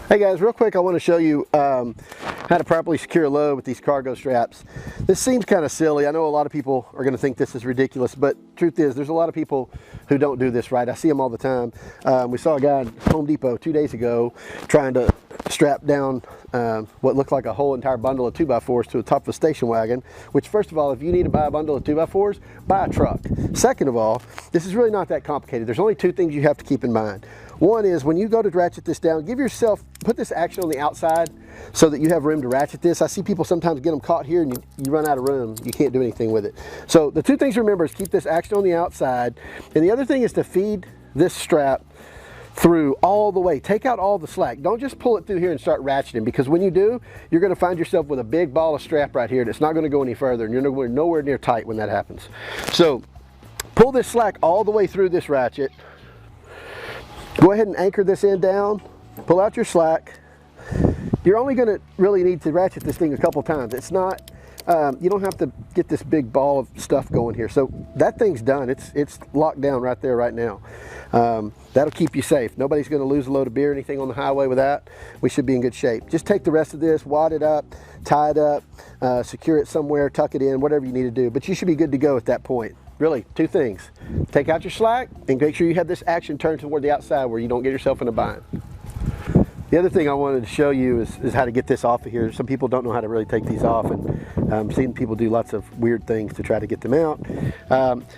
Hey guys, real quick I want to show you how to properly secure a load with these cargo straps. This seems kind of silly. I know a lot of people are going to think this is ridiculous, but truth is there's a lot of people who don't do this right. I see them all the time. We saw a guy at Home Depot 2 days ago trying to strap down what looked like a whole entire bundle of 2x4s to the top of a station wagon, which first of all, if you need to buy a bundle of 2x4s, buy a truck. Second of all, this is really not that complicated. There's only two things you have to keep in mind. One is when you go to ratchet this down, put this action on the outside so that you have room to ratchet this. I see people sometimes get them caught here and you run out of room. You can't do anything with it. So the two things to remember is keep this action on the outside. And the other thing is to feed this strap through all the way. Take out all the slack. Don't just pull it through here and start ratcheting, because when you do, you're going to find yourself with a big ball of strap right here that's not going to go any further, and you're nowhere near tight when that happens. So pull this slack all the way through this ratchet. Go ahead and anchor this end down, pull out your slack. You're only going to really need to ratchet this thing a couple times. It's not, you don't have to get this big ball of stuff going here. So that thing's done. It's locked down right there right now. That'll keep you safe. Nobody's going to lose a load of beer or anything on the highway with that. We should be in good shape. Just take the rest of this, wad it up, tie it up, secure it somewhere, tuck it in, whatever you need to do. But you should be good to go at that point. Really, two things. Take out your slack and make sure you have this action turned toward the outside where you don't get yourself in a bind. The other thing I wanted to show you is how to get this off of here. Some people don't know how to really take these off, and I'm seeing people do lots of weird things to try to get them out.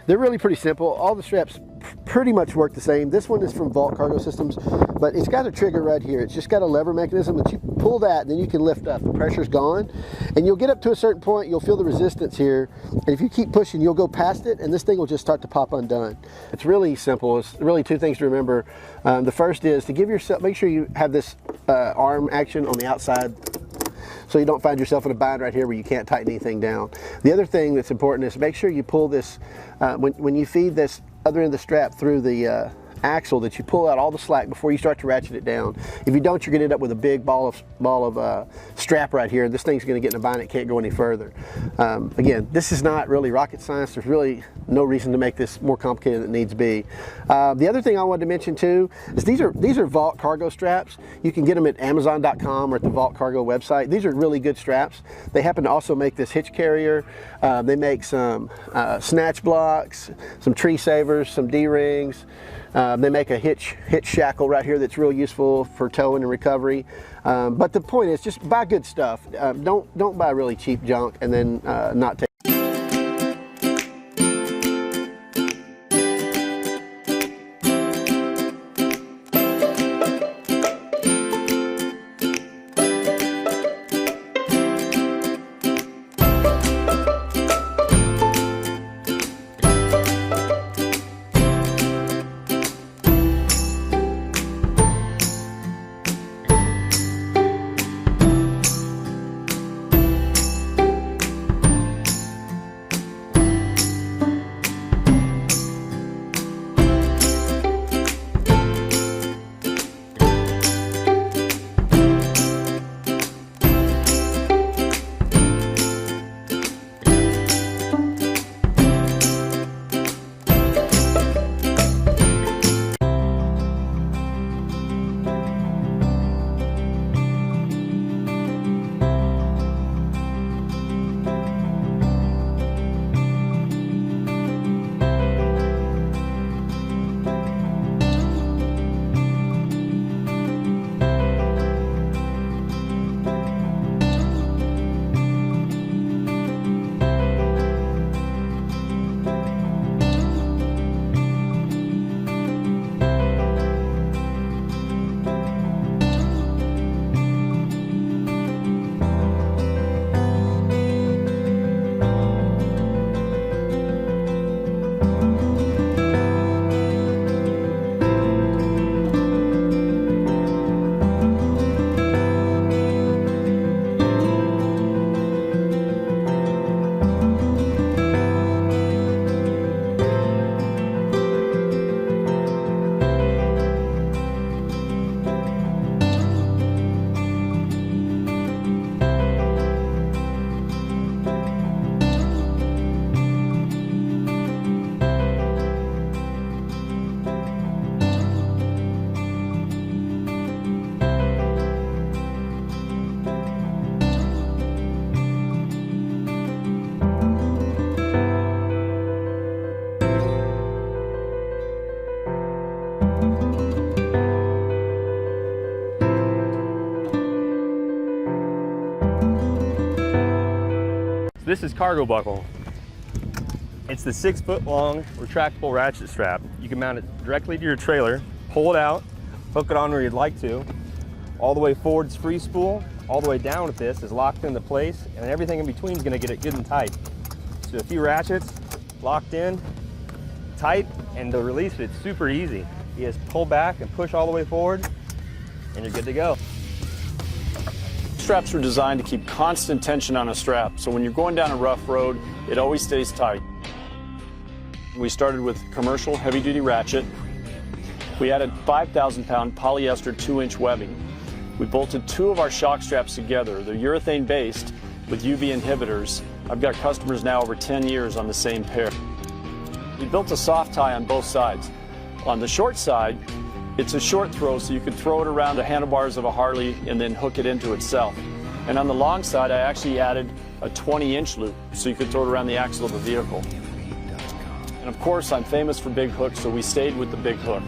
They're really pretty simple. All the straps pretty much work the same. This one is from Vault Cargo Systems, but it's got a trigger right here. It's just got a lever mechanism that you pull that and then you can lift up. The pressure's gone and you'll get up to a certain point, you'll feel the resistance here, and if you keep pushing you'll go past it and this thing will just start to pop undone. It's really simple. It's really two things to remember. The first is to give yourself, make sure you have this arm action on the outside so you don't find yourself in a bind right here where you can't tighten anything down. The other thing that's important is make sure you pull this, when you feed this other end of the strap through the axle, that you pull out all the slack before you start to ratchet it down. If you don't, you're going to end up with a big ball of strap right here. This thing's going to get in a bind. It can't go any further. Again, this is not really rocket science. There's really no reason to make this more complicated than it needs to be. The other thing I wanted to mention too is these are Vault Cargo straps. You can get them at Amazon.com or at the Vault Cargo website. These are really good straps. They happen to also make this hitch carrier. They make some snatch blocks, some tree savers, some D-rings. They make a hitch shackle right here that's real useful for towing and recovery. But the point is, just buy good stuff. Don't buy really cheap junk and then not take So this is cargo buckle. It's the 6-foot long retractable ratchet strap. You can mount it directly to your trailer, pull it out, hook it on where you'd like to. All the way forward is free spool, all the way down with this is locked into place, and everything in between is gonna get it good and tight. So a few ratchets, locked in, tight, and to release it's super easy. You just pull back and push all the way forward, and you're good to go. Straps are designed to keep constant tension on a strap, so when you're going down a rough road, it always stays tight. We started with commercial heavy-duty ratchet. We added 5,000-pound polyester 2-inch webbing. We bolted 2 of our shock straps together. They're urethane-based with UV inhibitors. I've got customers now over 10 years on the same pair. We built a soft tie on both sides. On the short side, it's a short throw, so you could throw it around the handlebars of a Harley and then hook it into itself. And on the long side, I actually added a 20-inch loop, so you could throw it around the axle of a vehicle. And of course, I'm famous for big hooks, so we stayed with the big hook.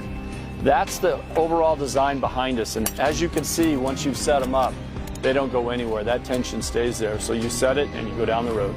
That's the overall design behind us, and as you can see, once you've set them up, they don't go anywhere. That tension stays there, so you set it and you go down the road.